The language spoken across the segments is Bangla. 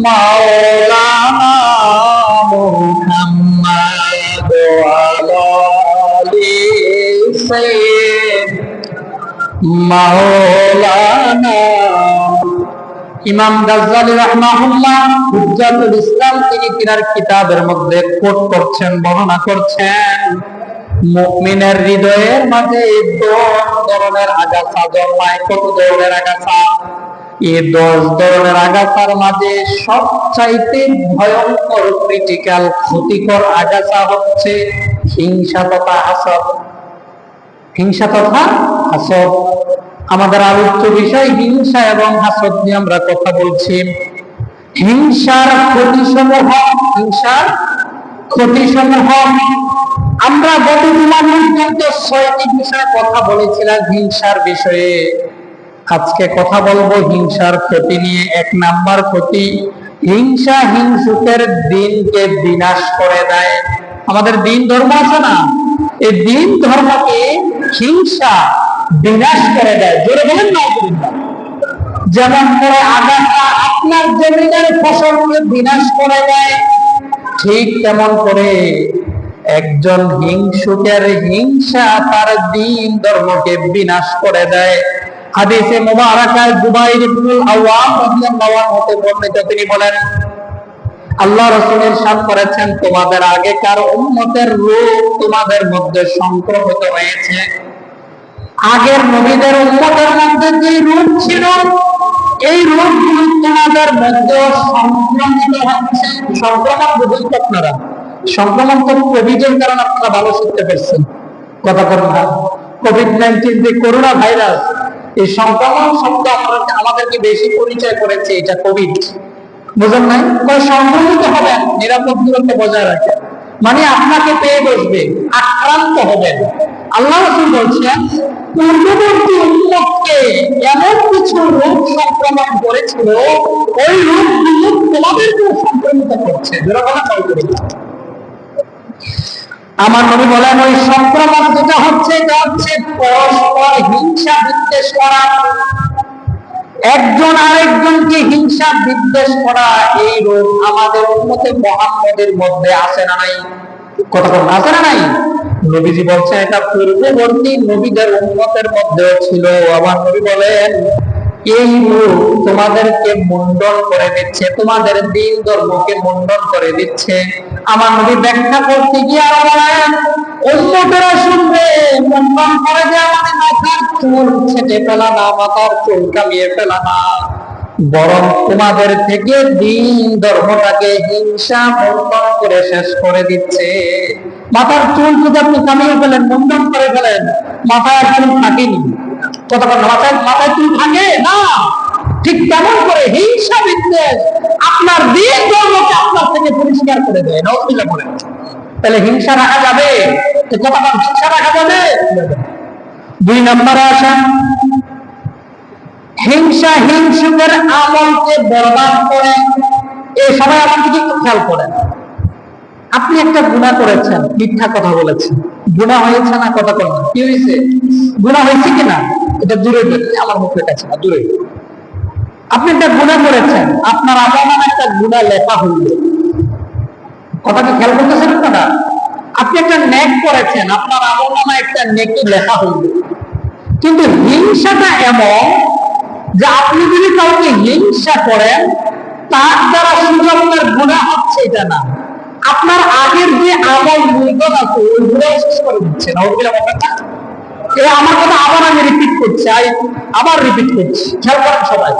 মাওলানা মুহাম্মদ ওয়া আলি সাইয়্যিদ মাওলানা। ইমাম গাজ্জালী রাহমাহুল্লাহ হুজ্জাতুল ইসলাম তিনি তিনার কিতাবের মধ্যে কোট করছেন, বর্ণনা করছেন, মুমিনের হৃদয়ের মাঝে 10 ধরনের আগাছা জন্মায়। কত ধরনের আগাছা? এই 10 ধরনের আগাছার মাঝে সবচাইতে ভয়ঙ্কর ক্রিটিক্যাল ক্ষতিকর আগাছা হচ্ছে হিংসা তথা হাসদ। হিংসা তথা হাসদ আমাদের আলোচ্য বিষয়। হিংসা এবং হাসদ নিয়ে আমরা কথা বলছি। হিংসার ক্ষতিসমূহ, হিংসার ক্ষতিসমূহ আমরা গত জুমা পর্যন্ত 6টি বিষয়ে কথা বলেছিলাম হিংসার বিষয়ে। আজকে কথা বলবো হিংসার ক্ষতি নিয়ে। 1 নাম্বার ক্ষতি, হিংসা হিংসুকের দিনকে বিনাশ করে দেয়। আমাদের দিন ধর্ম আছে না, এই দিন ধর্মকে হিংসা বিনাশ করে দেয়। জোরে বলেন না। যেমন করে আগাছা আপনার জমিনের ফসলকে বিনাশ করে দেয়, ঠিক তেমন করে একজন হিংসুকের হিংসা তার দিন ধর্মকে বিনাশ করে দেয়। হাদিসে মুবারাকায় জুবাইর ইবনে আওয়াম রাদিয়াল্লাহু আনহু হতে বর্ণিত, তিনি বলেন আল্লাহ রাসূল ইরশাদ করেছেন, তোমাদের আগেকার উম্মতের রূপ তোমাদের মধ্যে সংক্রমিত হয়েছে। আগের নবীদের উম্মতের মধ্যে যে রূপ ছিল, এই রূপগুলো তোমাদের মধ্যে সংক্রমিত হচ্ছে। সংক্রমণ বুঝতে আপনারা, সংক্রমণ তো কোভিডের কারণে আপনারা ভালো শিখতে পারছেন। কথা বলেন না, কোভিড-19 যে করোনা ভাইরাস, এই সংক্রমণ শব্দ আমাদেরকে বেশি পরিচয় করেছে, এটা কোভিড। বুঝলেন নাই? সংক্রমিত হবেন, নিরাপদ দূরত্ব বজায় রাখেন, মানে আপনাকে পেয়ে বসবে, আক্রান্ত হবেন। আল্লাহ রাসূল বলছেন পূর্ববর্তী উম্মতকে এমন কিছু রোগ সংক্রমণ করেছিল, ওই রোগগুলো তোমাদেরকেও সংক্রমিত করছে। আমার নবী বলেন ওই সংক্রমণ যেটা হচ্ছে, এটা হচ্ছে পরস্পর হিংসা বিদ্বেষ করা, একজন আরেকজনকে হিংসা বিদ্বেষ করা। এই রোগ আমাদের উম্মতে মুহাম্মাদের মধ্যে আছে না নাই? কথা বলেন, আছে না নাই? নবীজি বলছেন এটা পূর্ববর্তী নবীদের উম্মতের মধ্যে ছিল। আমার নবী বলেন এই রোগ তোমাদেরকে মন্ডন করে দিচ্ছে, তোমাদের দিন ধর্মকে মন্ডন করে দিচ্ছে। আমার নবী ব্যাখ্যা করতে গিয়ে আরো বলেন উম্মতেরা শুনবে, মন্ডন করে দেওয়া মানে মাথার চুল ছেটে ফেলা না, মাথার চুল কামিয়ে ফেলা না, বরং তোমাদের থেকে দিন ধর্মটাকে হিংসা মন্ডন করে শেষ করে দিচ্ছে। মাথার চুল যদি আপনি কামিয়ে ফেলেন, মন্ডন করে ফেলেন, মাথায় আর চুল থাকেনি। কথা বলেন, মাথায় চুল থাকে না? ঠিক তেমন করে হিংসা বিদ্বেষ আপনার দিন ধর্মকে আপনার থেকে পরিষ্কার করে দেয়। নাউযুবিল্লাহ বলেন। তাহলে হিংসা রাখা যাবে? কথা বলেন, হিংসা রাখা যাবে? 2 নম্বরে আসেন, হিংসা হিংসুকের আমলকে বরবাদ করে। এই সবাই আমার দিকে একটু খেয়াল করেন। আপনি একটা গুনাহ করেছেন, মিথ্যা কথা বলেছেন, গুনাহ হয়েছে না? কথা বলেন, কি হয়েছে? গুনাহ হয়েছে কিনা? এটা দূরে, আমার মুখের কাছে না, দূরে। আপনি একটা গুনাহ করেছেন, আপনার আমলনামা একটা গুনাহ লেখা হইল। কথাটা খেয়াল করতেছেন আপনারা? আপনি একটা নেক করেছেন, আপনার আমলনামা একটা নেকি লেখা হইল। কিন্তু হিংসাটা এমন যে আপনি যদি কাউকে হিংসা করেন, তার দ্বারা শুধু আপনার গুনাহ হচ্ছে এটা না, আপনার আগের যে আমল মূলধন আছে ওইগুলো শেষ করে দিচ্ছে। আমার কথা আবার আমি রিপিট করছি, আবার রিপিট করছি, খেয়াল করেন সবাই।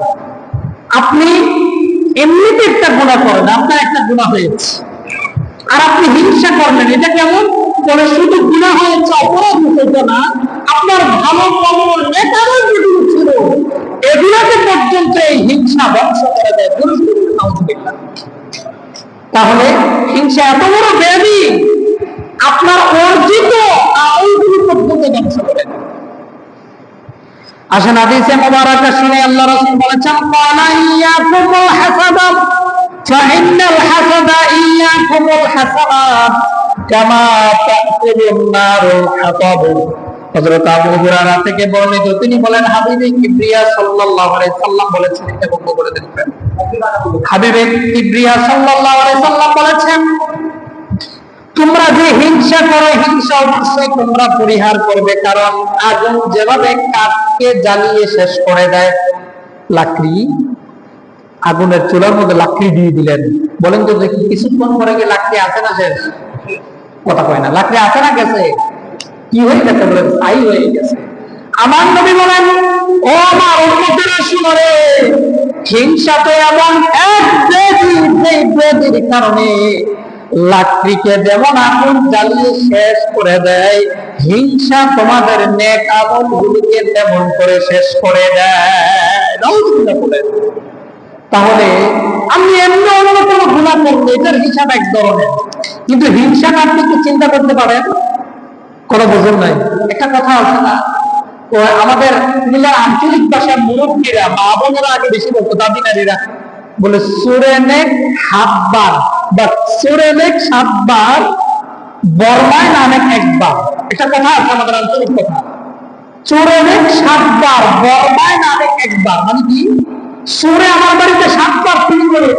আপনি এমনিতে একটা গুনাহ করেন, আপনার একটা গুনাহ হয়েছে, আর আপনি হিংসা করলেন, এটা কেমন করে? শুধু গুনাহ হয়েছে, অপরাধ হতো না, আপনার ভালো কর্ম নেতারও যেগুলো ছিল এগুলোকে পর্যন্ত এই হিংসা ধ্বংস করে দেয়। তাহলে হিংসা এত বড় ব্যাধি, আপনার অর্জিত আমলগুলো পর্যন্ত ধ্বংস করে দেয়। আসেন হাদিসে মুবারাকা শুনে আল্লাহ রাসূল বলেছেন ক্বালা ইয়াকুমুল হাসাদা ফাইন্নাল হাসাদা ইয়াকুমুল হাসানাত কামা তাকুলুন নারুল হাতাব হযরত আবু হুরায়রা থেকে বর্ণিত, তিনি বলেন হাবিবে কিবরিয়া সাল্লাল্লাহু আলাইহি সাল্লাম বলেছেন, এটা বন্ধ করে দিন। হাবিবে কিবরিয়া সাল্লাল্লাহু আলাইহি সাল্লাম বলেছেন, তোমরা যে হিংসা করো, হিংসা অবশ্যই তোমরা পরিহার করবে, কারণ আগুন যেভাবে কাঠকে জ্বালিয়ে শেষ করে দেয়, লাকড়ি আগুনের চুলার মধ্যে লাকড়ি দিয়ে দিলেন, বলেন তো দেখি কিছুক্ষণ পরে কি লাকড়ি আছে না শেষ? কথা কয় না, লাকড়ি আছে না গেছে? কি হয়ে গেছে? বলেন ছাই হয়ে গেছে। আমার নবী বলেন, ও আমার উম্মতেরা শুনো রে, হিংসা তো এমন এক ব্যাধি, যেই ব্যাধির কারণে লাকড়িকে যেমন আগুন জ্বালিয়ে শেষ করে দেয়, হিংসা তোমাদের নেক আমলগুলিকে তেমন করে শেষ করে দেয়। নাউযুবিল্লাহ বলেন। তাহলে আমি এমনি অন্য কোনো গুনাহ করবো, এটার হিসাব এক ধরনের, কিন্তু হিংসাটা আপনি কি চিন্তা করতে পারেন? কোনো বোঝেন নাই। একটা কথা আছে না, আমাদের কুমিল্লার আঞ্চলিক ভাষার মুরব্বীরা বা বোনেরা আগে বেশি বলতো, দাদি নারীরা বলে সুরেনেক হাতবার বা সুরেনেক সাতবার বর্মায় নামেক একবার। একটা কথা আছে আমাদের আঞ্চলিক কথা, সুরেনেক সাতবার বর্মায় নামেক একবার, মানে কি? সুরে আমার বাড়িতে 7 বার ফিরে করে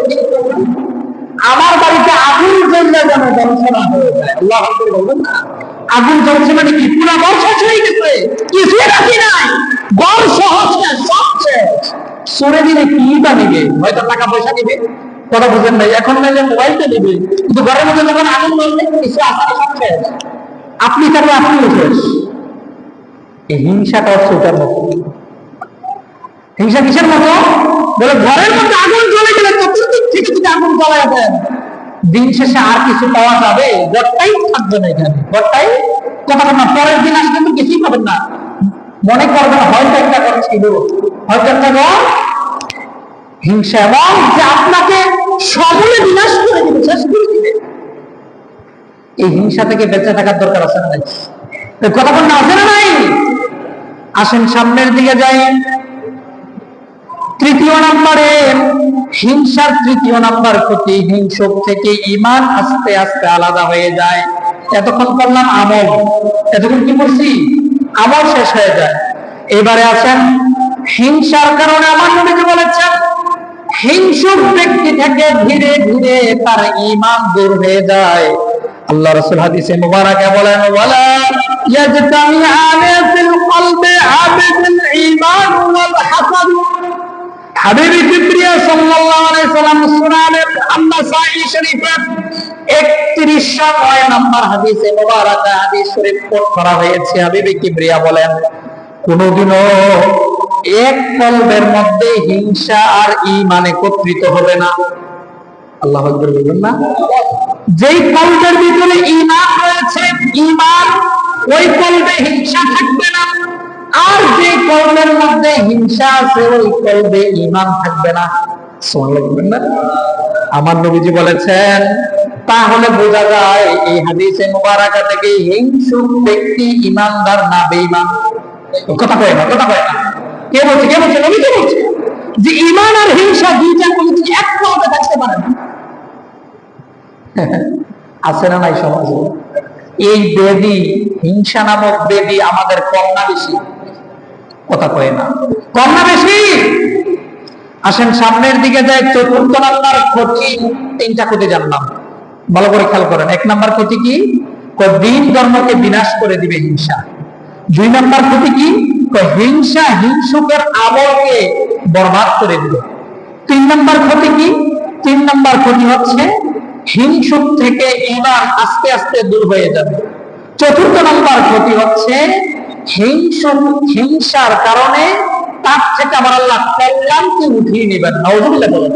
আমার বাড়িতে আগুন জ্বললে যেন ধ্বংসনা হয়ে যায়। আল্লাহ আকবার বলবেন না? আগুন জ্বলছে মানে কি? পুরো ঘর শেষ হয়ে গেছে, কিছুই রাখি নাই, ঘর সহ শেষ, সব শেষ। সরে দিলে কি তা নিবে? হয়তো টাকা পয়সা নিবে, কথা বুঝেন নাই, এখন নাইলে মোবাইলটা নিবে, কিন্তু ঘরের মধ্যে যখন আগুন জ্বলবে কিছু আসলে সব শেষ। আপনি থাকলে আপনিও শেষ। এই হিংসাটা হচ্ছে ওটার মতো। হিংসা কিসের মতো? বলে ঘরের মধ্যে আগুন জ্বলে গেলে চতুর্দিক থেকে যদি আগুন জ্বলায় দেন, দিন শেষে আর কিছু পাওয়া যাবে? ঘরটাই থাকবে না, এখানে ঘরটাই কথা না, পরের দিন আসলে তো কিছুই পাবেন না, মনে করবেন হয়তো একটা ঘর ছিল, হয়তো একটা ঘর। হিংসা এবং যে আপনাকে সমূলে বিনাশ করে দিবে, শেষ করে দিবে, এই হিংসা থেকে বেঁচে থাকার দরকার আছে না নাই? কথা বল না, আছে না নাই? আসেন সামনের দিকে যাই। তৃতীয় নম্বরে, হিংসার তৃতীয় নাম্বার ক্ষতি, হিংসক থেকে ঈমান আস্তে আস্তে আলাদা হয়ে যায়। এতক্ষণ করলাম আমল, এতক্ষণ কি করছি? আমল শেষ হয়ে যায়। এবারে আসেন হিংসার কারণে আমার নবীজি বলেছেন, হিংসুক ব্যক্তি থেকে ধীরে ধীরে তার ঈমান দূর হয়ে যায়। আল্লাহ রাসূল হাদিসে মুবারাকে বলেন, ওয়ালা ইয়াজতামিআনে ফিল কলবি আবিদুল ঈমান ওয়াল হাসাদ। হাবিবে কিবরিয়া সাল্লাল্লাহু আলাইহি সাল্লাম সুনানে আন-নাসাঈ শরীফের 3109 নম্বর হাদিসে মুবারাকা হাদিস শরীফ কোট করা হয়েছে। হাবিবে কিবরিয়া বলেন, কোনদিনও এক কলবের মধ্যে হিংসা আর ঈমান একত্রিত হবে না। আল্লাহু আকবার বলবেন না? যেই কলবের ভিতরে ঈমান রয়েছে, ঈমান, ওই কলবে হিংসা থাকবে না। আর যে কলবের মধ্যে হিংসা আছে, ওই কলবে ঈমান থাকবে না। সুবহানাল্লাহ বলবেন না? আমার নবীজি বলেছেন, তাহলে বোঝা যায় এই হাদিসে মুবারাকা থেকে হিংসুক ব্যক্তি ঈমানদার না বেঈমান। কথা কয় না, কথা কয় না। কে বলছে? কে বলছে? নবী তো বলছে যে ঈমান আর হিংসা দুইটা কোনোদিন এক কলবে থাকতে পারে না। আছে না নাই সমাজে? এই বেদি, হিংসা নামক বেদি আমাদের কম না বেশি? কথা কয় না, কম না বেশি? আসেন সামনের দিকে যাই। চতুর্থ নাম্বার ক্ষতি, 3টা ক্ষতি জানলাম, ভালো করে খেয়াল করেন। 1 নাম্বার ক্ষতি কি? দিন ধর্মকে বিনাশ করে দিবে হিংসা। 2 নাম্বার ক্ষতি কি? হিংসা হিংসুকের আমলকে বরবাদ করে দিবে। 3 নাম্বার ক্ষতি কি? 3 নাম্বার ক্ষতি হচ্ছে হিংসুক থেকে ঈমান আস্তে আস্তে দূর হয়ে যাবে। 4র্থ নাম্বার ক্ষতি হচ্ছে হিংসার কারণে তার থেকে আবার আল্লাহ কল্যাণকে উঠিয়ে নেবেন। নাউযুবিল্লাহ বলেন।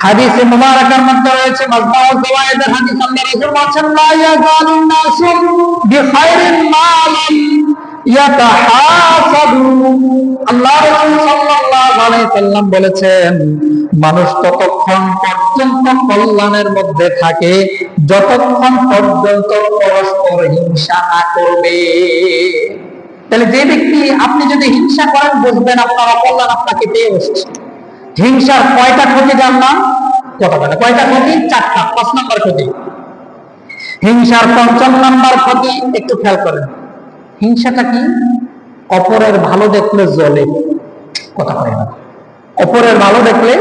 হাদিসে মুবারাকার মধ্যে রয়েছে, মাজমাউল ফাওয়ায়েদের হাদিস, আল্লাহ রাসূল বলেছেন, লা ইয়াজালুন নাসু বিখাইরিন মা লাম ইয়াতাহাসাদু। আল্লাহ রাসূল সাল্লাল্লাহু আলাইহি সাল্লাম বলেছেন, মানুষ ততক্ষণ পর্যন্ত কল্যাণের মধ্যে থাকে যতক্ষণ পর্যন্ত পরস্পর হিংসা না করবে। তাহলে যে ব্যক্তি, আপনি যদি হিংসা করেন, বুঝবেন আপনার অকল্যাণ আপনাকে পেয়ে বসছে। হিংসার কয়টা ক্ষতি জানলাম? কথা বলে কয়টা ক্ষতি? 4টা। 5 নাম্বার ক্ষতি হিংসার। 5ম নাম্বার ক্ষতি একটু খেয়াল করেন, হিংসাটা কি? অপরের ভালো দেখলে জ্বলে, কথা হয় না। অপরের ভালো দেখলে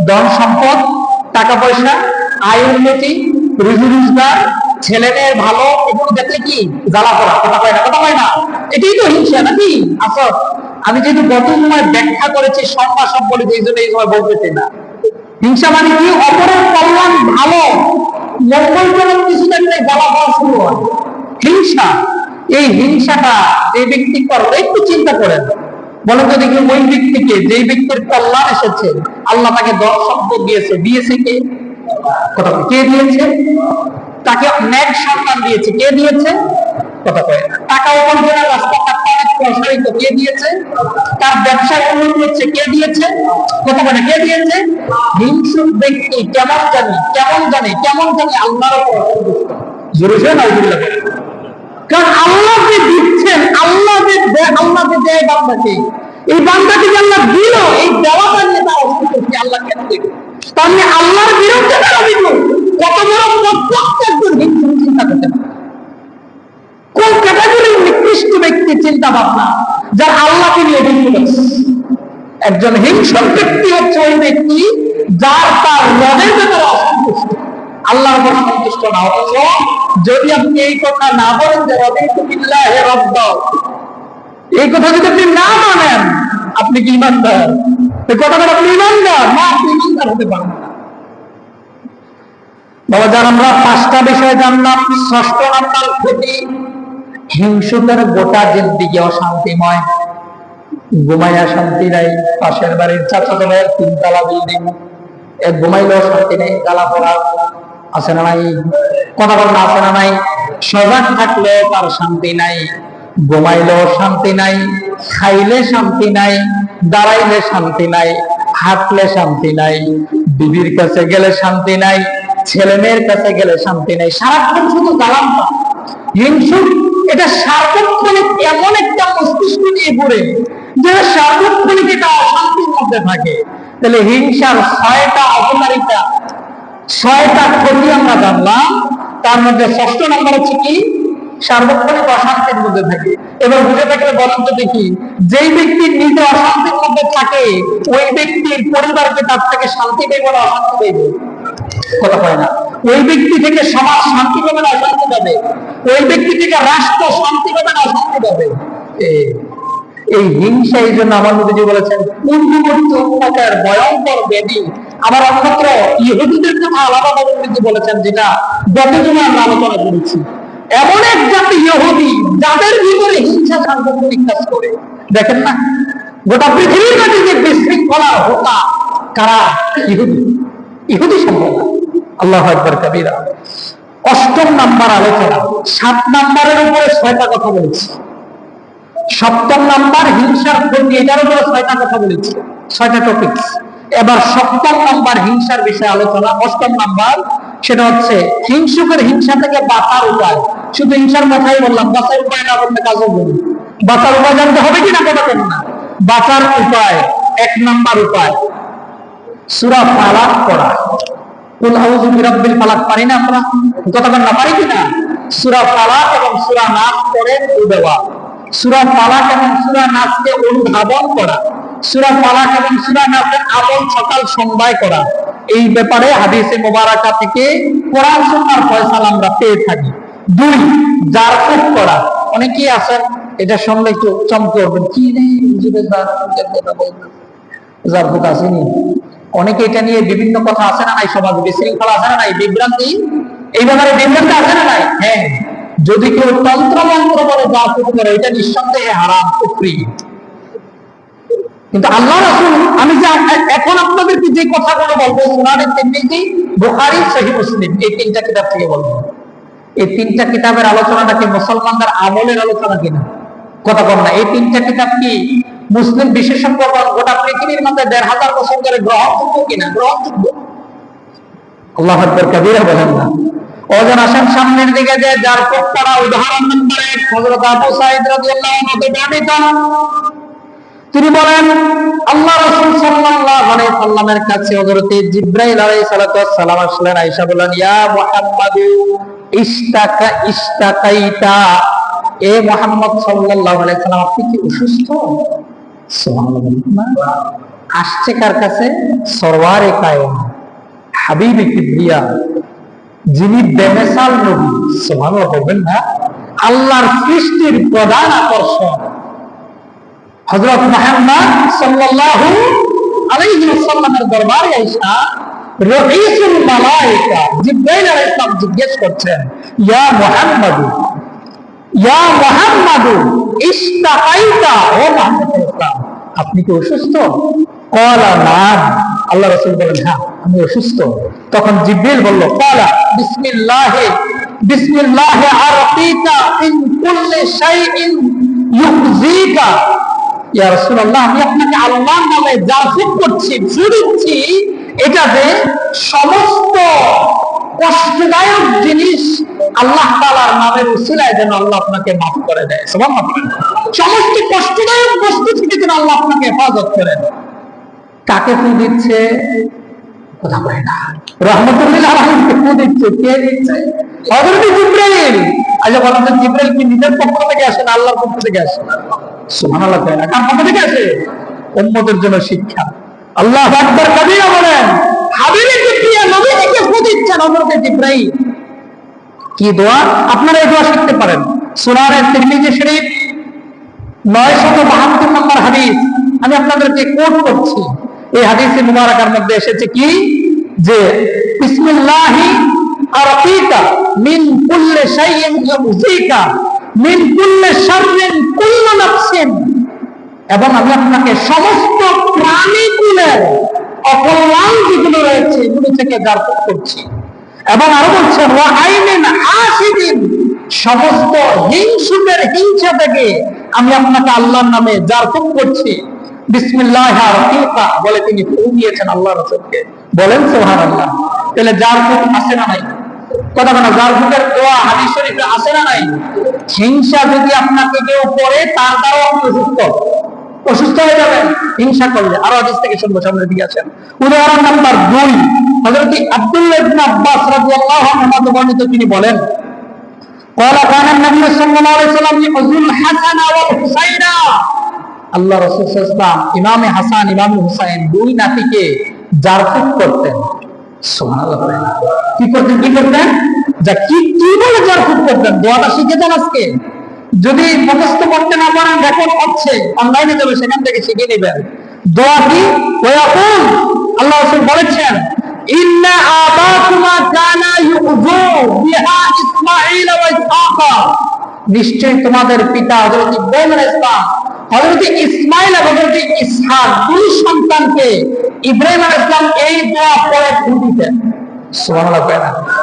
ধন সম্পদ, টাকা পয়সা, আয় উন্নতি, রুজি রোজগার, ছেলে মেয়ের ভালো, এগুলো দেখলে কি জ্বালা পড়া, কথা হয় না, কথা হয় না। এটাই তো হিংসা নাকি? আচ্ছা, আমি যেহেতু গত সময় ব্যাখ্যা করেছি সংজ্ঞা সব বলেছি, এই জন্য এই সময় বলতেছি না। হিংসা মানে কি? অপরের কল্যাণ ভালো, মঙ্গলজনক কিছু দেখলে জ্বালা পড়া শুরু হয়, হিংসা। এই হিংসাটা যে ব্যক্তি করবে, একটু চিন্তা করেন, বলেন তো দেখি ওই ব্যক্তিকে, যে ব্যক্তির কল্যাণ এসেছে, আল্লাহ তাকে ধন সম্পদ দিয়েছে, দিয়েছে কে? কথা বলে, কে দিয়েছে? তাকে নেক সন্তান দিয়েছে, কে দিয়েছে? কথা কয় না। টাকা উপার্জনের রাস্তাঘাট প্রসারিত, কে দিয়েছে? তার ব্যবসায় উন্নতি হচ্ছে, কে দিয়েছে? কথা বলে, কে দিয়েছে? হিংসুক ব্যক্তি কেমন জানি আল্লাহর উপর অসন্তুষ্ট। জোরে জোরে নাউজুবিল্লাহ বলেন। কারণ আল্লাহ যে দিচ্ছেন, আল্লাহ যে দেয় বান্দাকে, এই বান্দাকে যে আল্লাহ দিল, এই দেওয়াটা নিয়ে তার অসন্তুষ্টি, আল্লাহ কেন দিল? তাহলে আল্লাহর বিরুদ্ধে তারা দিল। কত বড় প্রত্যেকজন হিংসুক চিন্তা করতে পারে। কোন ক্যাটাগরির নিকৃষ্ট ব্যক্তি চিন্তা ভাবনা, যার আল্লাহকে নিয়ে হিংসুক। একজন হিংসুক ব্যক্তি হচ্ছে ওই ব্যক্তি যার তার রবের ব্যাপারে অসন্তুষ্ট, আল্লাহর উপর সন্তুষ্ট না। অথচ যদি আপনি এই কথা না বলেন যে রাদিতু বিল্লাহি রাব্বা, এই কথা যদি আপনি না মানেন, আপনি কি ঈমানদার? এই কথাটা আপনি ঈমানদার না, আপনি ঈমানদার হতে পারেন না। বাবা যান, আমরা 5টা বিষয় জানলাম। 6ষ্ঠ নাম্বার ক্ষতি, হিংসুকের গোটা জিন্দেগি অশান্তিময়, ঘুমাইয়া শান্তি নাই। পাশের বাড়ির চাচাতো ভাইয়ের 3তলা বিল্ডিং, ঘুমাইলেও শান্তি নেই, গালা পড়া আছে না নাই? কথা বল না, আছে না নাই? সজাগ থাকলেও তার শান্তি নাই, ঘুমাইলেও শান্তি নাই, খাইলে শান্তি নাই, দাঁড়াইলে শান্তি নাই, হাঁটলে শান্তি নাই, বিবির কাছে গেলে শান্তি নাই, ছেলে মেয়ের কাছে গেলে শান্তি নাই, সারাক্ষণ শুধু গালাম। হিংসুক এটা সার্বক্ষণিক এমন একটা মস্তিষ্ক নিয়ে ঘুরে, যে সার্বক্ষণিক এটা অশান্তির মধ্যে থাকে। তাহলে হিংসার 6টা অপকারিতা, 6টা ক্ষতি আমরা জানলাম। তার মধ্যে 6ষ্ঠ নাম্বার হচ্ছে কি? সার্বক্ষণিক অশান্তির মধ্যে থাকে। এবার বুঝে থাকলে বলেন তো দেখি, যেই ব্যক্তি নিজে অশান্তির মধ্যে থাকে, ওই ব্যক্তির পরিবারকে তার থেকে শান্তি পাইবে না অশান্তি পাইবে? কথা হয় না। ওই ব্যক্তি থেকে সমাজ শান্তি পাবে না অশান্তি পাবে? ওই ব্যক্তি থেকে রাষ্ট্র শান্তি পাবে না অশান্তি পাবে? এই হিংসা, এই জন্য আমার নবীজি বলেছেন পূর্ববর্তী উম্মতের ভয়ঙ্কর ব্যাধি। আবার অন্যত্র ইহুদিদের কথা আলাদাভাবে নবীজি বলেছেন, যেটা গতজনে আমরা আলোচনা করেছি। এমন এক জাতি ইহুদি, যাদের ভিতরে হিংসা সাংগঠনিক কাজ করে। দেখেন না, গোটা পৃথিবীর মাঝে যে বিশৃঙ্খলা হোতা, কারা? ইহুদি সম্প্রদায়। আল্লাহু আকবার কাবীরা। 8ম নাম্বার আলোচনা, 7 নাম্বারের উপরে 6টা কথা বলেছি। 7ম নাম্বার হিংসার ক্ষতি, এটার উপরে 6টা কথা বলেছি, 6টা টপিকস। এবার 7ম নাম্বার হিংসার বিষয়ে আলোচনা। 8ম নাম্বার, সেটা হচ্ছে হিংসুকের হিংসা থেকে বাঁচার উপায়। শুধু হিংসার কথাই বললাম, বাঁচার উপায় না বললে কাজও বলি। বাঁচার উপায় জানতে হবে কিনা, কথা কেন না? বাঁচার উপায়, 1 নাম্বার উপায় সূরা ফালাক পড়া। কুল আউযু বিরাব্বিল ফালাক পারি না আমরা? কথা বল না, পারি কিনা? সূরা ফালাক এবং সূরা নাস পড়ে দেওয়া, সূরা ফালাক এবং সূরা নাসকে অনুধাবন করা, সূরা ফালাক এবং সূরা নাসের আমল সকাল সন্ধ্যায় করা। এই ব্যাপারে হাদিসে মুবারাকা থেকে কোরআন সুন্নাহর ফয়সালা আমরা পেয়ে থাকি। 2, জারফুক করা। অনেকেই আছেন এটা শুনলে একটু চমকে উঠবেন, কি রে হুজুরের জারফুক আসেনি? অনেকে এটা নিয়ে বিভিন্ন কথা আছে না নাই, সমাজে বিশৃঙ্খলা আছে না নাই, বিভ্রান্তি, এই ব্যাপারে বিভ্রান্তি আছে না নাই? হ্যাঁ, যদি কেউ তন্ত্র মন্ত্র বলে জারফুক করে, এটা নিঃসন্দেহে হারাম, কুফরি। কিন্তু আল্লাহ রাসূল, আমি যে এখন আপনাদেরকে যে কথাগুলো বলবো, সুনানে তিরমিজি, বুখারী, সহিহ মুসলিম, এই 3টা কিতাব থেকে বলবো। এই 3টা কিতাবের আলোচনাটা কি মুসলমানদের আমলের আলোচনা কিনা? কথা বল না। এই 3টা কিতাব কি মুসলিম বিশেষজ্ঞগণ গোটা পৃথিবীর মধ্যে 1500 বছর ধরে গ্রহণযোগ্য কিনা? গ্রহণযোগ্য। আল্লাহু আকবার কাবীরা বলেন না। ওজন আসেন সামনের দিকে, যে যার পড়া উদাহরণ নম্বর 1, হযরত আবু সাঈদ রাদিয়াল্লাহু আনহু বর্ণিত, তিনি বলেন আল্লাহ রাসূল সাল্লাল্লাহু আলাইহি সাল্লামের কাছে হযরত জিবরাইল আলাইহিস সালাতু ওয়াস সালাম আসলেন। আয়েশা বলেন, ইয়া মুহাম্মাদু ইশতাকাইতা, এ মুহাম্মদ সাল্লাল্লাহু আলাইহি সাল্লাম, আপনি কি অসুস্থ? সুবহানাল্লাহ। আসছে কার কাছে? সরওয়ারে কায়নাত, হাবিবে কিবরিয়া, যিনি বেমিসাল নবী। সুবহানাল্লাহ বলবেন না? আল্লাহর সৃষ্টির প্রধান আকর্ষণ হযরত মুহাম্মদ সাল্লাল্লাহু আলাইহি ওয়াসাল্লামের দরবারে আয়েশা রাইসুল মালায়েকা জিবরাইল আলাইহিস সালাম জিজ্ঞেস করছেন, ইয়া মুহাম্মদ, ইয়া মুহাম্মদ, ইশতাকাইতা, ও মুহাম্মদ সাল্লাল্লাহু, আপনি কি অসুস্থ? ক্বালা নাম, আল্লাহ রাসূল বলেন, হ্যাঁ আমি অসুস্থ। তখন জিবরিল বলল, ক্বালা বিসমিল্লাহি বিসমিল্লাহি আরকিকা ইন কুল্লি শাইইন ইউযিকা, ইয়া রাসূলুল্লাহ, আমি আপনাকে আল্লাহর নামে জাফর করছি, দিচ্ছি, এটা যে সমস্ত কষ্টদায়ক জিনিস আল্লাহ তাআলার নামের উসিলায় যেন আল্লাহ আপনাকে মাফ করে দেয়। সুবহানাল্লাহ। সমস্ত কষ্টদায়ক বস্তু থেকে যেন আল্লাহ আপনাকে হেফাজত করেন। কাকে ফু দিচ্ছে? কথা বলে না। রহমতুল্লাহ আলাইহিকে ফু দিচ্ছে। কে দিচ্ছে? হযরত জিবরাইল। আচ্ছা বলেন তো, জিবরাইল কি নিজের পক্ষ থেকে আসে না আল্লাহর পক্ষ থেকে আসে? সুবহানাল্লাহ। কার পক্ষ থেকে আসে? উম্মতের জন্য শিক্ষা। আল্লাহু আকবার কবিরা বলেন, হাবিবে কিবরিয়া নবীকে ফু দিচ্ছেন হযরত জিবরাইল। কি দোয়া? আপনারা এই দোয়া শিখতে পারেন। সুনানে তিরমিজি শরীফ 972 নম্বর হাদিস আমি আপনাদেরকে কোট করছি। এই হাদিসে মুবারাকার মধ্যে এসেছে কি, যে বিসমিল্লাহি আরকিকা মিন কুল্লি শাইইন ইউযিকা মিন কুল্লি শাররিন কুল্লু নাফসিন, এবং আমি আপনাকে সমস্ত প্রাণীকুলের অকল্যাণ যেগুলো রয়েছে এগুলো থেকে জারফত করছি। এবং আরো বলছেন, ওয়া আইনিন হাসিদিন, সমস্ত হিংসুকের হিংসা থেকে আমি আপনাকে আল্লাহর নামে জারফত করছি। বিসমিল্লাহি আরকিকা বলে তিনি ফু দিয়েছেন আল্লাহ রাসূলকে। বলেন সুবহানাল্লাহ। তাহলে জারফত আছে না নাই? কথা বলা, জারফতের দোয়া হাদিস শরীফে আছে না নাই? হিংসা যদি আপনাকে কেউ করে, তার দ্বারা আপনি অসুস্থ হয়ে যাবেন হিংসা করলে। আরো হাদিস থেকে শুনবো, সামনে দিকে আছেন। উদাহরণ নাম্বার 2, হযরত আব্দুল্লাহ ইবনে আব্বাস রাদিয়াল্লাহু আনহু বর্ণিত, তিনি বলেন, ক্বালা কানা নবী সাল্লাল্লাহু আলাইহি ওয়াসাল্লাম ইয়াজুল হাসান ওয়াল হুসাইনা, আল্লাহ রাসূল সাল্লাল্লাহু আলাইহি ওয়াসাল্লাম ইমামে হাসান ইমামে হুসাইন দুই নাতিকে জারফত করতেন। সুবহানাল্লাহ। কি করতেন? কি করতেন? যা কি কি বলে জারফত করতেন? দোয়াটা শিখে যান আজকে। যদি মুখস্থ করতে না পারেন, রেকর্ড হচ্ছে, অনলাইনে যাবে, সেখান থেকে শিখে নেবেন। দোয়া কি? ওয়াকুল, আল্লাহ রাসূল বলেছেন, ইন্না আবাকুমা কানা ইউযু বিহা ইসমাঈল ওয়া ইসহাক, নিশ্চয়ই তোমাদের পিতা হযরত ইব্রাহিম আলাইহিস সালাম হযরত ইসমাঈল এবং হযরত ইসহাক দুই সন্তানকে ইব্রাহিম আলাইহিস সালাম এই দোয়া পড়ে ফু দিতেন। সুবহানাল্লাহ।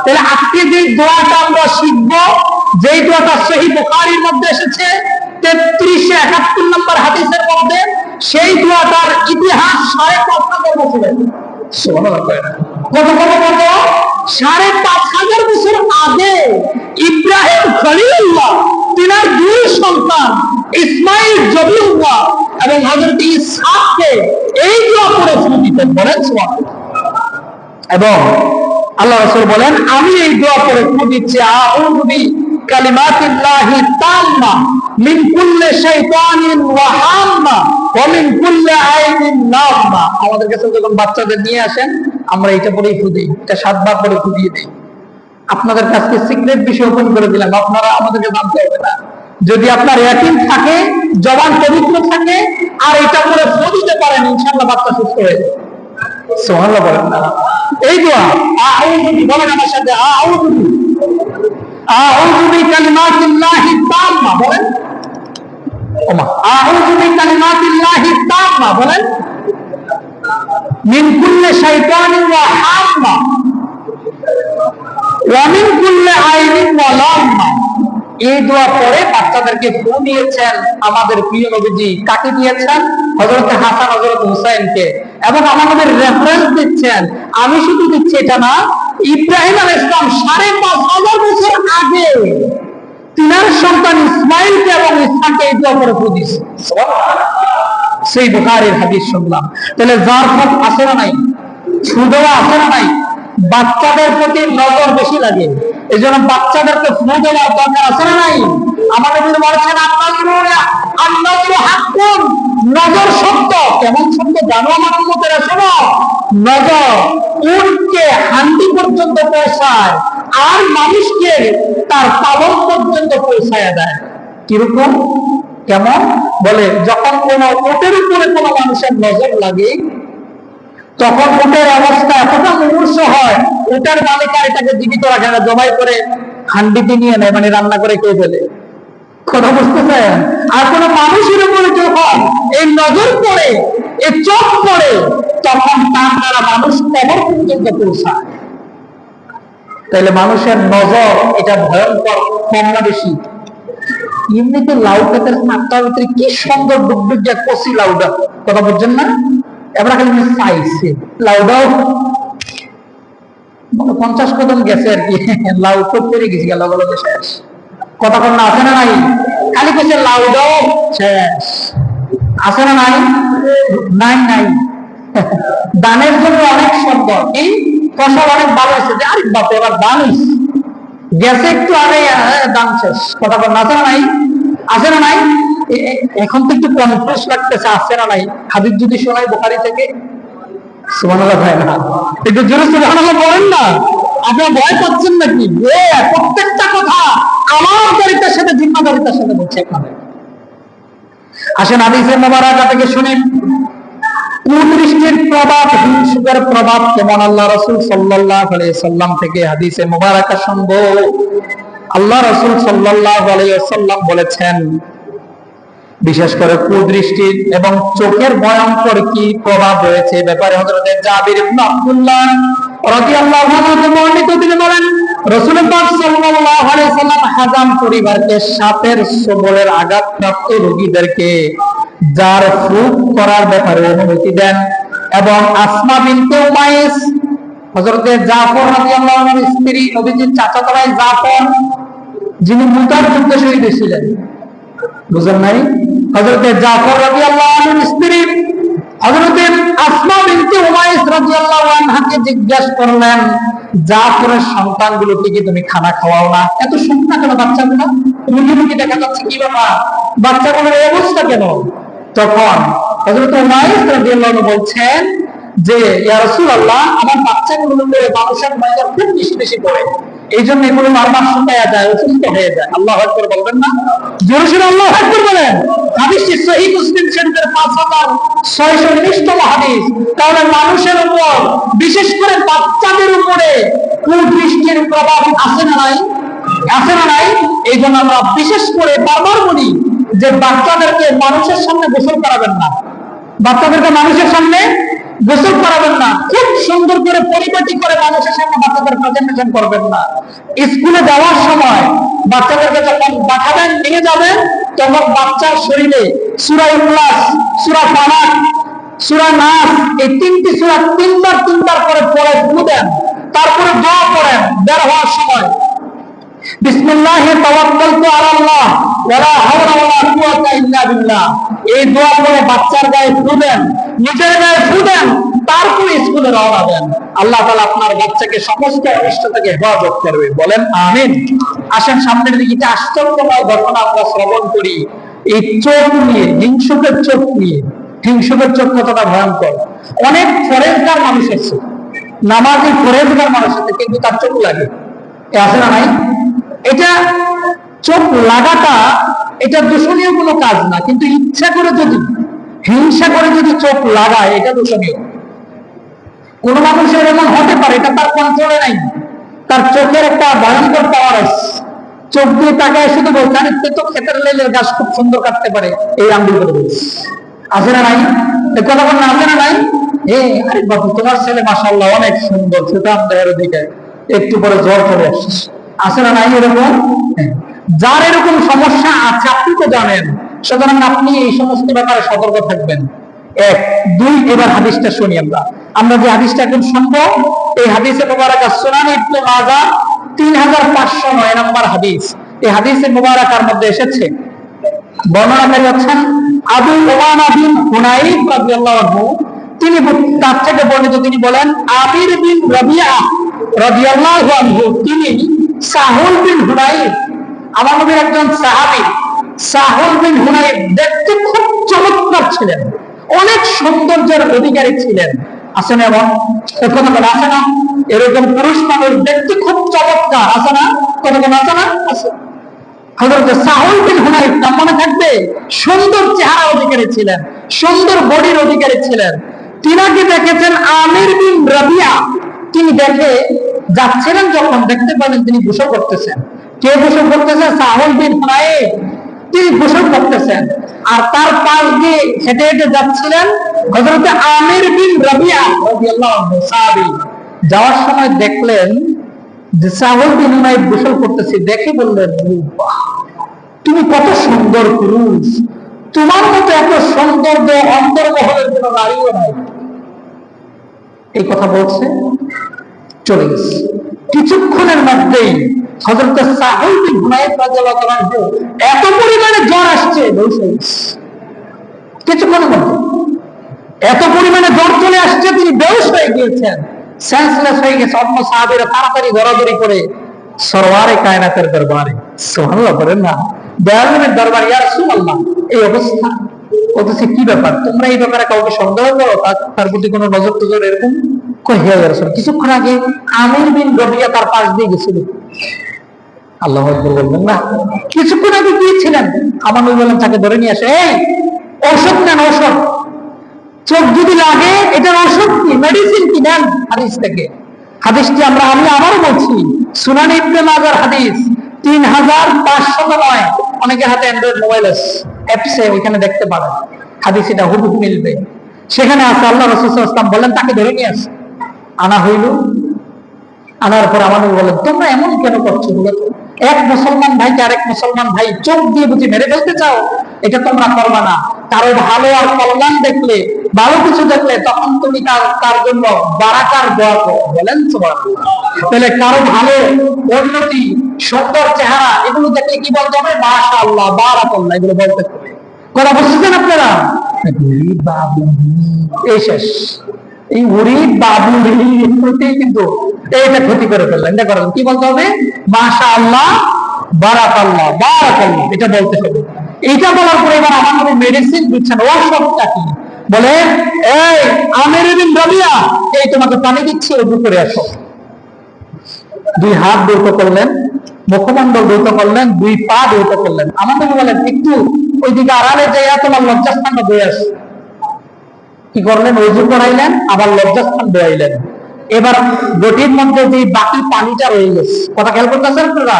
তাহলে আজকে যে দোয়াটা আমরা শিখব, যেই দোয়াটা সহিহ বুখারীর মধ্যে এসেছে 3371 নম্বর হাদিসের মধ্যে, সেই দোয়াটার ইতিহাস 5,500 বছর। সুবহানাল্লাহ। কত কত কত 5,500 বছর আগে ইব্রাহিম খলিলুল্লাহ তিনার দুই সন্তান ইসমাঈল জবিউল্লাহ এবং হযরত ইসহাককে এই দোয়া পড়ে ফু দিতেন। বলেন সুবহানাল্লাহ। এবং আল্লাহ রাসূল বলেন, আমি এই দোয়া পড়ে ফু দিচ্ছি, আউযু বিকালিমাতিল্লাহি তাম্মা মিন কুল্লি শাইতানিন ওয়া হাম্মা ওয়া মিন কুল্লি আইনিন নাম্মা। আমাদের কাছে যখন বাচ্চাদের নিয়ে আসেন, আমরা এটা পড়েই ফু দিই, এটা 7 বার পরে ফু দিয়ে দিই। আপনাদের কাছে সিক্রেট বিষয় ওপেন করে দিলাম, আপনারা আমাদেরকে জানতে হবে না। যদি আপনার ইয়াকিন থাকে, জবান পবিত্র থাকে, আর এটা পরে ফু দিতে পারেন, ইনশাআল্লাহ বাচ্চা সুস্থ হয়ে যাবে। সুবহানাল্লাহ বলেন না? এই দোয়া আউযু বি, বলেন আমার সাথে, আউযু বিকালিমাতিল্লাহি তাম্মা, বলেন ওমা, আউযু বিকালিমাতিল্লাহি তাম্মা, বলেন, মিন কুল্লি শাইতানিন ওয়া হাম্মা ওয়া মিন কুল্লি আইনিন ওয়া লাম্মা। এই দোয়া পড়ে বাচ্চাদেরকে ফু দিয়েছেন আমাদের প্রিয় নবীজি। কাকে দিয়েছেন? হযরত হাসান হযরত হুসাইনকে। এবং আমাদের রেফারেন্স দিচ্ছেন, আমি শুধু দিচ্ছি এটা না, ইব্রাহিম আলাইহিস সালাম 5,500 বছর আগে তিনার সন্তান ইসমাঈলকে এবং ইসহাককে এই দোয়া পড়ে ফু দিয়েছে। সুবহানাল্লাহ। সেই বুখারীর হাদিস শুনলাম। তাহলে জারফত আছে না নাই? সুদোয়া আছে না নাই? বাচ্চাদের প্রতি নজর বেশি লাগে, এই জন্য বাচ্চাদেরকে ফু দেওয়ার দরকার আছে না নাই? আমার নবী বলেছেন আন-নাযরু হাক্কুন, নজর সত্য। কেমন সত্য জানো আমার উম্মতেরা? শোনো, নজর উটকে হান্ডি পর্যন্ত পৌঁছায় আর মানুষকে তার পালন পর্যন্ত পৌঁছায় দেয়। কিরকম? কেমন? বলে যখন কোন উটের উপরে কোন মানুষের নজর লাগে তখন উটের অবস্থা এতটা মুমূর্ষু হয়, উটের মালিক আর এটাকে জীবিত রাখে না, জবাই করে হান্ডিতে নিয়ে নেয়, মানে রান্না করে খেয়ে ফেলে। কথা বুঝতেছেন? আর কোন মানুষের উপরে যখন এই নজর পড়ে, এই চোখ পড়ে, তখন তার দ্বারা মানুষ কবর পর্যন্ত পৌঁছায়। তাহলে মানুষের নজর এটা ভয়ঙ্কর, কম না বেশি? এমনিতে লাউ ক্ষেতের সাতটার ভিতরে কি সুন্দর ডুগডুগ কচি লাউডা, কথা বুঝছেন না? এবার খালি চাইছে লাউডাও 50 কদম গেছে আর কি, লাউ তো পড়ে গেছে গেল শেষ। কথা না আছে না নাই? খালি কইছে লাউডাও শেষ, আছে না নাই? নাই নাই। দানের জন্য অনেক সুন্দর, এই ফসল অনেক ভালো হয়েছে, যে আরে বাপ এবার দান হয়েছে, গেছে একটু আগে দান শেষ। কথা না আছে না নাই? আছে না নাই? এখন তো একটু কনফিউজ লাগতেছে, আছে না নাই? হাদিস যদি শোনাই বুখারী থেকে, সুবহানাল্লাহ ভাই না একটু জোরে সুবহানাল্লাহ বলেন না। আপনারা ভয় পাচ্ছেন নাকি? প্রত্যেকটা কথা আমার দায়িত্বের সাথে, জিম্মাদারিতার সাথে বলছে এখানে। আসেন হাদিসে মুবারাকা থেকে শুনেন কুদৃষ্টির প্রভাব, হিংসুকের প্রভাব কেমন আল্লাহ রাসূল সাল্লাল্লাহু আলাইহি সাল্লাম থেকে হাদিসে মুবারাকা শুনবো। আল্লাহ রাসূল সাল্লাল্লাহু আলাইহি ওয়াসাল্লাম বলেছেন, বিশেষ করে কুদৃষ্টির এবং চোখের ভয়ঙ্কর কি প্রভাব রয়েছে ব্যাপারে হযরত জাবির ইবনে আব্দুল্লাহ রাদিয়াল্লাহু আনহু বর্ণিত, তিনি বলেন রাসূল পাক সাল্লাল্লাহু আলাইহি সাল্লাম হাজাম পরিবারকে সাপের ছোবলের আঘাতপ্রাপ্ত রোগীদেরকে যার ফুক করার ব্যাপারে অনুমতি দেন এবং আসমা বিনতে উমাইস, হযরত জাফর রাদিয়াল্লাহু আনহুর স্ত্রী, নবীজির চাচাতো ভাই জাফর, যিনি মুতার যুদ্ধে শহীদ হয়েছিলেন, বুঝেন নাই? হযরত জাফর রাদিয়াল্লাহু আনহুর স্ত্রী হযরত আসমা বিনতে উমাইস রাদিয়াল্লাহু আনহাকে জিজ্ঞাসা করলেন, জাফরের সন্তানগুলোকে কি তুমি খানা খাওয়াও না? এত শুকনা কেন বাচ্চাগুলো? রুগী রুগী দেখা যাচ্ছে, কি ব্যাপার, বাচ্চাগুলোর এই অবস্থা কেন? তখন হযরত উমাইস রাদিয়াল্লাহু আনহু বলছেন যে ইয়া রাসূলুল্লাহ, আমার বাচ্চাগুলোর উপরে মানুষের নজর খুব বেশি বেশি পড়ে, এই জন্য এগুলো বারবার শুকায়া যায়, অসুস্থ হয়ে যায়। আল্লাহু আকবার বলবেন না? জোরে জোরে আল্লাহু আকবার বলেন। হাদিসটি সহিহ মুসলিম শরীফের 5619তম হাদিস। তাহলে মানুষের উপর, বিশেষ করে বাচ্চাদের উপরে কুদৃষ্টির প্রভাব আছে না নাই? আছে না নাই? এই জন্য আমরা বিশেষ করে বারবার বলি যে বাচ্চাদেরকে মানুষের সামনে গোসল করাবেন না, বাচ্চাদেরকে মানুষের সামনে গোসল করাবেন না, খুব সুন্দর করে পরিপাটি করে মানুষের সামনে বাচ্চাদের প্রেজেন্টেশন করবেন না। স্কুলে যাওয়ার সময় বাচ্চাদেরকে যখন পাঠাবেন, নিয়ে যাবেন, তখন বাচ্চার শরীরে সূরা ইখলাস, সূরা ফালাক, সূরা নাস, এই তিনটি সূরা তিনবার করে পড়ে ফু দেন, তারপরে দোয়া পড়েন বের হওয়ার সময়, বিসমিল্লাহি তাওয়াক্কালতু আলাল্লাহ ওয়ালা হাওলা ওয়ালা কুওয়াতা ইল্লা বিল্লাহ। এই দোয়া পড়ে বাচ্চার গায়ে ফু দেন, নিজের গায়ে ফু দেন, তারপরে স্কুলে রওনা দেন। আল্লাহ তাআলা আপনার বাচ্চাকে সমস্ত অনিষ্ট থেকে হেফাজত করবে, বলেন আমিন। আসেন সামনের দিকে, একটা আশ্চর্যময় ঘটনা আমরা শ্রবণ করি এই চোখ নিয়ে, হিংসুকের চোখ নিয়ে। হিংসুকের চোখ কতটা ভয়ঙ্কর। অনেক ফরেজগার মানুষ আছে, নামাজি ফরেজগার মানুষ আছে, কিন্তু তার চোখ লাগে, আছে না নাই? এটা চোখ লাগাটা এটা দূষণীয় কোনো কাজ না, কিন্তু ইচ্ছা করে যদি, হিংসা করে যদি চোখ লাগায়, এটা দূষণীয়। কোন মানুষের এমন হতে পারে, এটা তার কন্ট্রোলে নাই, তার চোখের একটা ভয়ঙ্কর পাওয়ার আছে, চোখ দিয়ে তাকায় শুধু বলছে আমি তো ক্ষেতের লেলের গাছ খুব সুন্দর কাটতে পারে, এই আঙ্গুল করে বলছে, আছে না নাই? কথা বল না, আছে না নাই? আরে বাবু, তোমার ছেলে মাশাআল্লাহ অনেক সুন্দর, সুতাম দেহের দিকে, একটু পরে জ্বর চলে আসছে, আছে না নাই? এরকম যার এরকম সমস্যা আছে আপনি তো জানেন, সুতরাং আপনি এই সমস্ত ব্যাপারে সতর্ক থাকবেন। এক, দুই, এবার হাদিসটা শুনি আমরা। আমরা যে হাদিসটা এখন শুনবো, এই হাদিসে মুবারাকা সুনান ইবনে মাজাহ 3509 নম্বর হাদিস। এই হাদিসে মুবারাকার মধ্যে এসেছে, বর্ণনাকারী হচ্ছেন আবু উমামা বিন হুনাইব রাদিয়াল্লাহু আনহু। তিনি তার থেকে বর্ণিত, তিনি বলেন আমির বিন রাবিয়া রাদিয়াল্লাহু আনহু, তিনি সাহুল বিন হুনাইব আমার নবীর একজন সাহাবী সাহল বিন হুনাইব দেখতে খুব চমৎকার ছিলেন, অনেক সৌন্দর্যের অধিকারী ছিলেন। আসেন এমন কথা বলে আসে না, এরকম পুরুষ মানুষ দেখতে খুব চমৎকার আছে না, কথা বলে আসে না, আছে। হযরত সাহল বিন হুনাইব নাম মনে থাকবে, সুন্দর চেহারা অধিকারী ছিলেন, সুন্দর বডির অধিকারী ছিলেন। তিনাকে দেখেছেন আমির বিন রাবিয়া, তিনি দেখে যাচ্ছিলেন, যখন দেখতে পেলেন তিনি গোসল করতেছেন। কে গোসল করতেছেন? সাহল বিন হুনাইব, তিনি গোসল করতেছেন। আর তার পাশ দিয়ে হেঁটে হেঁটে যাচ্ছিলেন হযরত আমির বিন রাবিয়া রাদিয়াল্লাহু আনহু সাহাবী। যাওয়ার সময় দেখলেন যে সাহল বিন হুনাইব গোসল করতেছে, দেখে বললেন, বাহ, তুমি কত সুন্দর পুরুষ, তোমার মতো এত সৌন্দর্য অন্তর্মহলের কোন নারীও নাই। এই কথা বলছে, চলে গেছে। কিছুক্ষণের মধ্যেই হযরত সাহল বিন হুনাইব রাদিয়াল্লাহু আনহু এত পরিমাণে জ্বর আসছে, কিছুক্ষণের মধ্যে এত পরিমাণে জ্বর চলে আসছে, তিনি বেহুশ হয়ে গিয়েছেন, সেন্সলেস হয়ে গেছে। অন্য সাহাবীরা তাড়াতাড়ি দৌড়াদৌড়ি করে সরওয়ারে কায়নাতের দরবারে, সুবহানাল্লাহ বলেন না, দয়ালুর দরবার, ইয়া রাসূলুল্লাহ এই অবস্থা। বলতেছে কি ব্যাপার, তোমরা এই ব্যাপারে কাউকে সন্দেহ করো, তার প্রতি কোনো নজর টজর এরকম? কই হে ইয়া রাসূল, কিছুক্ষণ আগে আমির বিন রাবিয়া তার পাশ দিয়ে গেছিল। আল্লাহু আকবার বলবেন না, কিছুক্ষণ আগে গিয়েছিলেন। আমার নবী বলেন তাকে ধরে নিয়ে আসে, এই ঔষধ নেন, ঔষধ, চোখ যদি লাগে এটার ঔষধ কি, মেডিসিন কি নেন হাদিস থেকে। হাদিসটি আমি আবারও বলছি, সুনান ইবনে মাজার হাদিস 3509। অনেকের হাতে অ্যান্ড্রয়েড মোবাইল আছে, অ্যাপসে ওইখানে দেখতে পারেন, হাদিস এটা হুবহু মিলবে। সেখানে আছে আল্লাহ রাসূল সাল্লাল্লাহু আলাইহি ওয়াসাল্লাম বলেন তাকে ধরে নিয়ে আসে। আনা হইল, আনার পর আমার বলেন, তোমরা এমন কেন করছো বলো তো? এক মুসলমান ভাইকে আরেক মুসলমান ভাই চোখ দিয়ে বুঝি মেরে ফেলতে চাও? এটা তোমরা করবা না। কারো ভালো আর কল্যাণ দেখলে, ভালো কিছু দেখলে, তখন তুমি তার জন্য বারাকার দোয়া করো, বলেন সুবহানাল্লাহ। তাহলে কারো ভালো, উন্নতি, সুন্দর চেহারা এগুলো দেখলে কি বলতে হবে? মাশাআল্লাহ, বারাকাল্লাহ, এগুলো বলতে হবে। কথা বুঝছেন আপনারা? এই শেষ, এই উরিদ বাবুলি কিন্তু এইটা ক্ষতি করে ফেললেন। এটা করেন কি বলতে হবে? মাশাআল্লাহ, বারাকাল্লাহ, বারাকাল্লাহ, এটা বলতে হবে। এটা বলার পরে এবার আমার নবী মেডিসিন দিচ্ছেন, ওষুধটা কি বলেন? এই আমির বিন রাবিয়া, এই তোমাকে পানি দিচ্ছি, ওযু করে আসো। দুই হাত ধৌত করলেন, মুখমণ্ডল ধৌত করলেন, দুই পা ধৌত করলেন। আমার নবী বলেন একটু ওইদিকে আড়ালে যাইয়া তোমার লজ্জাস্থানটা ধুয়ে আসো। কি করলেন? ওযু করাইলেন, আবার লজ্জাস্থান ধোয়াইলেন। এবার গটির মধ্যে যে বাকি পানিটা রয়ে গেছে, কথা খেয়াল করতেছেন আপনারা?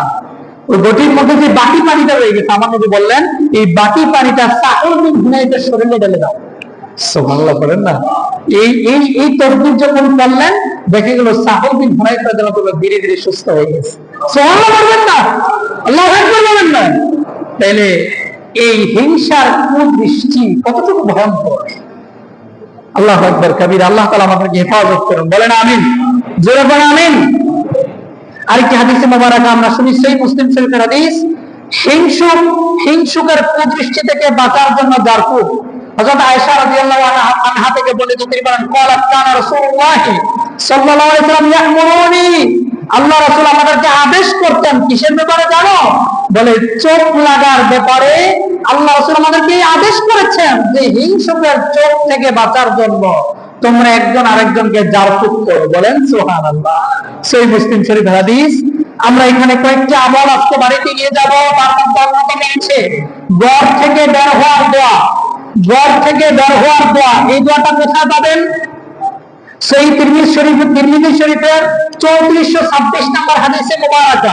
ওই গটির মধ্যে যে বাকি পানিটা রয়ে গেছে, আমার নবী বললেন এই বাকি পানিটা সাহল বিন হুনাইবের শরীরে ঢেলে দাও। সুবহানাল্লাহ বলেন না। এই এই এই তদবির যখন করলেন, দেখে গেল সাহল বিন হুনাইব রাদিয়াল্লাহু আনহু ধীরে ধীরে সুস্থ হয়ে গেছে। সুবহানাল্লাহ বলবেন না, আল্লাহু আকবার বলেন না। তাইলে এই হিংসার কুদৃষ্টি কতটুকু ভয়ঙ্কর! আল্লাহু আকবার কবীর। আল্লাহ তাআলা আমাদেরকে হেফাজত করুন, বলেন আমিন, জোরে বলেন আমিন। আরেকটি হাদিসে মুবারাকা আমরা শুনি, সহিহ মুসলিম শরীফের হাদিস, হিংসুকের কুদৃষ্টি থেকে বাঁচার জন্য জারকুব। হযরত আয়েশা রাদিয়াল্লাহু আনহা থেকে বর্ণিত, তিনি বলেন, ক্বালাত কানা রাসূলুল্লাহ সাল্লাল্লাহু আলাইহি ওয়াসাল্লাম ইয়ামুরুনি, আল্লাহ রাসূল আমাদেরকে আদেশ করতেন কিসের ব্যাপারে জানো? বলে চোখ লাগার ব্যাপারে আল্লাহ রাসূল আমাদেরকে আদেশ করেছেন যে হিংসুকের চোখ থেকে বাঁচার জন্য তোমরা একজন আরেকজনকে জারকুব করো, বলেন সুবহানাল্লাহ। সহিহ মুসলিম শরীফ হাদিস। আমরা এখানে কয়েকটি আমল আজকে বাড়িতে নিয়ে যাব। তার মধ্যে অন্যতম হচ্ছে ঘর থেকে বের হওয়ার দোয়া। ঘর থেকে বের হওয়ার দোয়া, এই দোয়াটা কোথায় পাবেন? সহিহ তিরমিজি শরীফের 3426 নম্বর হাদিসে মুবারাকা।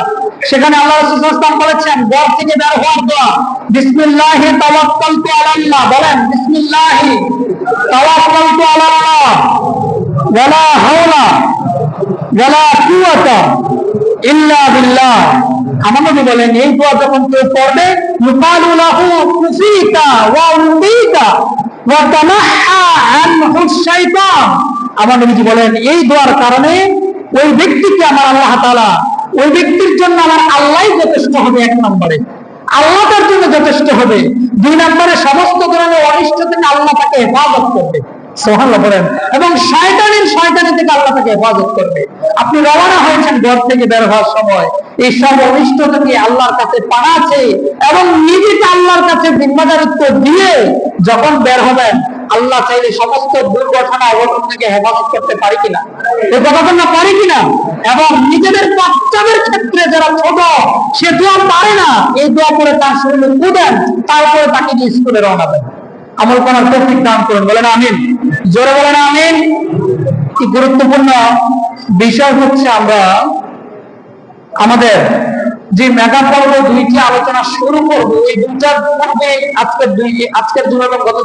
সেখানে আল্লাহ রাসূল সাল্লাল্লাহু আলাইহি ওয়াসাল্লাম বলেছেন ঘর থেকে বের হওয়ার দোয়া, বিসমিল্লাহি তাওয়াক্কালতু আলাল্লাহ, বলেন বিসমিল্লাহি তাওয়াক্কালতু আলাল্লাহ ওয়ালা হাওলা ওয়ালা কুওয়াতা ইল্লা বিল্লাহ। আমার নবী বলেন এই দোয়া যখন কেউ পড়বে, ইউকালু লাহু কুফিকা ওয়া উমবিকা ওয়া তানাহা আনহু শাইতান। আমার নবীজি বলেন এই দোয়ার কারণে ওই ব্যক্তিকে আমার আল্লাহ তাআলা, ওই ব্যক্তির জন্য আমার আল্লাহই যথেষ্ট হবে। এক নম্বরে আল্লাহ তার জন্য যথেষ্ট হবে। দুই নম্বরে সমস্ত ধরনের অনিষ্ট থেকে আল্লাহ তাকে হেফাজত করবে। সুবহানাল্লাহ বলেন। এবং শয়তানি থেকে আল্লাহ তাকে হেফাজত করবে। আপনি রওনা হয়েছেন ঘর থেকে বের হওয়ার সময় এই সব অনিষ্ট থেকে আল্লাহর কাছে পানা চেয়ে এবং নিজেকে আল্লাহর কাছে জিম্মাদারিত্ব দিয়ে যখন বের হবেন, আল্লাহ চাইলে সমস্ত দুর্ঘটনা অঘটন থেকে হেফাজত করতে পারি কিনা, এই কথা না পারি কিনা। এবং নিজেদের বাচ্চাদের ক্ষেত্রে যারা ছোট, সে দোয়া পারে না, এই দোয়া করে তার শরীরে কুদেন, তারপরে তাকে নিয়ে স্কুলে রওনা দেন। আমল করার তৌফিক দান করুন, বলেন আমিন। জোরে বলেন আমিন। কি গুরুত্বপূর্ণ বিষয় হচ্ছে, আমরা আমাদের যে মেগা পর্ব দুইটি আলোচনা শুরু করবো, এই দুইটার পূর্বে আজকের দুই এবং গত